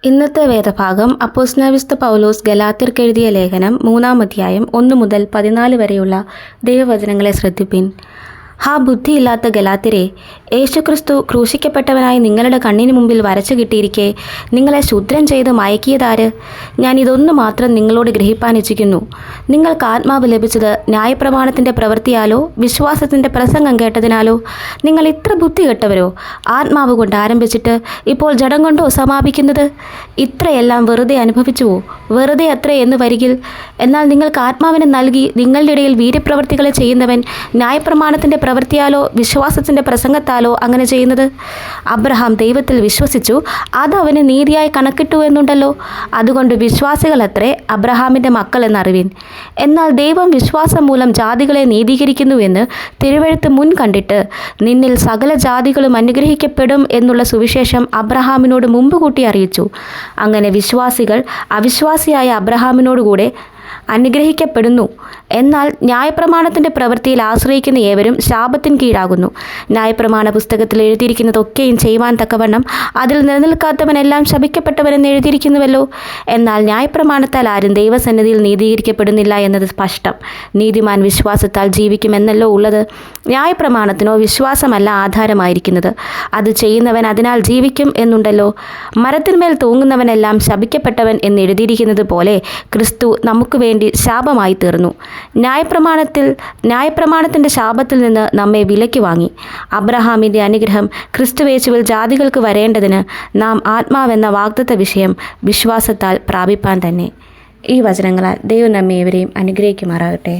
ഇന്നത്തെ വേദഭാഗം അപ്പോസ്തലനായ പൗലോസ് ഗലാത്യർക്ക് എഴുതിയ ലേഖനം 3-ാം അധ്യായം 1 മുതൽ 14 വരെയുള്ള ദൈവവചനങ്ങളെ ശ്രദ്ധിപ്പിൻ. ഹാ ബുദ്ധിയില്ലാത്ത ഗലാത്യരെ, യേശുക്രിസ്തു ക്രൂശിക്കപ്പെട്ടവനായി നിങ്ങളുടെ കണ്ണിന് മുമ്പിൽ വരച്ചു കിട്ടിയിരിക്കെ നിങ്ങളെ ശൂദ്രൻ ചെയ്ത് മയക്കിയതാര്? ഞാൻ ഇതൊന്നു മാത്രം നിങ്ങളോട് ഗ്രഹിപ്പാൻ ഇച്ഛിക്കുന്നു. നിങ്ങൾക്ക് ആത്മാവ് ലഭിച്ചത് ന്യായപ്രമാണത്തിൻ്റെ പ്രവൃത്തിയാലോ വിശ്വാസത്തിൻ്റെ പ്രസംഗം കേട്ടതിനാലോ? നിങ്ങൾ ഇത്ര ബുദ്ധി കെട്ടവരോ? ആത്മാവ് കൊണ്ട് ആരംഭിച്ചിട്ട് ഇപ്പോൾ ജഡം കൊണ്ടോ സമാപിക്കുന്നത്? ഇത്രയെല്ലാം വെറുതെ അനുഭവിച്ചുവോ? വെറുതെ അത്രേ എന്ന് വരികിൽ, എന്നാൽ നിങ്ങൾക്ക് ആത്മാവിനെ നൽകി നിങ്ങളുടെ ഇടയിൽ വീര്യപ്രവൃത്തികളെ ചെയ്യുന്നവൻ ന്യായപ്രമാണത്തിൻ്റെ പ്രവൃത്തിയാലോ വിശ്വാസത്തിൻ്റെ പ്രസംഗത്താലോ അങ്ങനെ ചെയ്യുന്നത്? അബ്രഹാം ദൈവത്തിൽ വിശ്വസിച്ചു, അത് അവന് നീതിയായി കണക്കിട്ടു എന്നുണ്ടല്ലോ. അതുകൊണ്ട് വിശ്വാസികളത്രേ അബ്രഹാമിൻ്റെ മക്കൾ എന്നറിവിൻ. എന്നാൽ ദൈവം വിശ്വാസം മൂലം ജാതികളെ നീതീകരിക്കുന്നുവെന്ന് തിരുവെഴുത്ത് മുൻ കണ്ടിട്ട് നിന്നിൽ സകല ജാതികളും അനുഗ്രഹിക്കപ്പെടും എന്നുള്ള സുവിശേഷം അബ്രഹാമിനോട് മുമ്പ് കൂട്ടി അറിയിച്ചു. അങ്ങനെ വിശ്വാസികൾ അവിശ്വാസിയായ അബ്രഹാമിനോടുകൂടെ അനുഗ്രഹിക്കപ്പെടുന്നു. എന്നാൽ ന്യായപ്രമാണത്തിൻ്റെ പ്രവൃത്തിയിൽ ആശ്രയിക്കുന്ന ഏവരും ശാപത്തിന് കീഴാകുന്നു. ന്യായപ്രമാണ പുസ്തകത്തിൽ എഴുതിയിരിക്കുന്നതൊക്കെയും ചെയ്യുവാൻ തക്കവണ്ണം അതിൽ നിലനിൽക്കാത്തവനെല്ലാം ശപിക്കപ്പെട്ടവനെന്ന് എഴുതിയിരിക്കുന്നുവല്ലോ. എന്നാൽ ന്യായപ്രമാണത്താൽ ആരും ദൈവസന്നിധിയിൽ നീതീകരിക്കപ്പെടുന്നില്ല എന്നത് സ്പഷ്ടം. നീതിമാൻ വിശ്വാസത്താൽ ജീവിക്കുമെന്നല്ലോ ഉള്ളത്. ന്യായപ്രമാണത്തിനോ വിശ്വാസമല്ല ആധാരമായിരിക്കുന്നത്, അത് ചെയ്യുന്നവൻ അതിനാൽ ജീവിക്കും എന്നുണ്ടല്ലോ. മരത്തിന്മേൽ തൂങ്ങുന്നവനെല്ലാം ശപിക്കപ്പെട്ടവൻ എന്ന് എഴുതിയിരിക്കുന്നത് പോലെ ക്രിസ്തു നമുക്ക് വേണ്ടി ശാപമായി തീർന്നു. ന്യായപ്രമാണത്തിൻ്റെ ശാപത്തിൽ നിന്ന് നമ്മെ വിലയ്ക്ക് വാങ്ങി. അബ്രഹാമിൻ്റെ അനുഗ്രഹം ക്രിസ്തുയേശുവിൽ ജാതികൾക്ക് വരേണ്ടതിന് നാം ആത്മാവെന്ന വാഗ്ദത്ത വിഷയം വിശ്വാസത്താൽ പ്രാപിപ്പാൻ തന്നെ. ഈ വചനങ്ങളാൽ ദൈവം നമ്മെ ഏവരെയും അനുഗ്രഹിക്കുമാറാകട്ടെ.